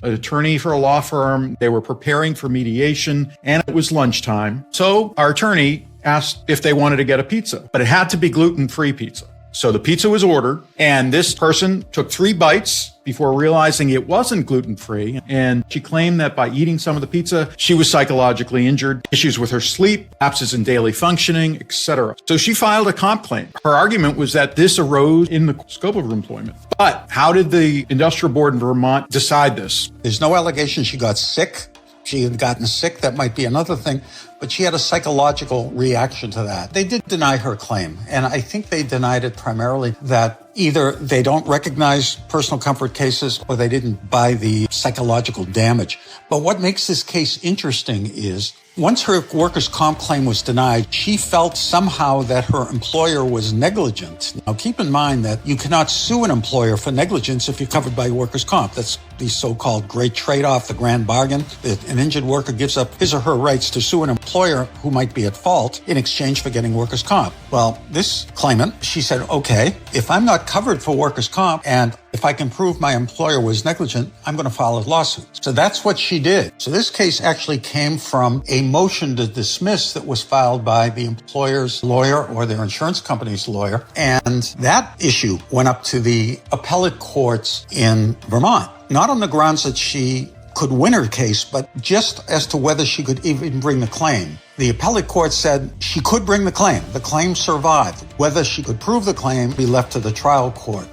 an attorney for a law firm. They were preparing for mediation, and it was lunchtime. So our attorney asked if they wanted to get a pizza, but it had to be gluten-free pizza. So the pizza was ordered, and this person took 3 bites before realizing it wasn't gluten-free. And she claimed that by eating some of the pizza, she was psychologically injured, issues with her sleep, lapses in daily functioning, etc. So she filed a comp claim. Her argument was that this arose in the scope of her employment. But how did the industrial board in Vermont decide this? There's no allegation she got sick. She had gotten sick. That might be another thing. But she had a psychological reaction to that. They did deny her claim. And I think they denied it primarily that either they don't recognize personal comfort cases or they didn't buy the psychological damage. But what makes this case interesting is once her workers' comp claim was denied, she felt somehow that her employer was negligent. Now, keep in mind that you cannot sue an employer for negligence if you're covered by workers' comp. That's the so-called great trade-off, the grand bargain. An injured worker gives up his or her rights to sue an employer who might be at fault in exchange for getting workers' comp. Well, this claimant, she said, okay, if I'm not covered for workers' comp and if I can prove my employer was negligent, I'm going to file a lawsuit. So that's what she did. So this case actually came from a motion to dismiss that was filed by the employer's lawyer or their insurance company's lawyer. And that issue went up to the appellate courts in Vermont, not on the grounds that she could win her case, but just as to whether she could even bring the claim. The appellate court said she could bring the claim. The claim survived. Whether she could prove the claim be left to the trial court.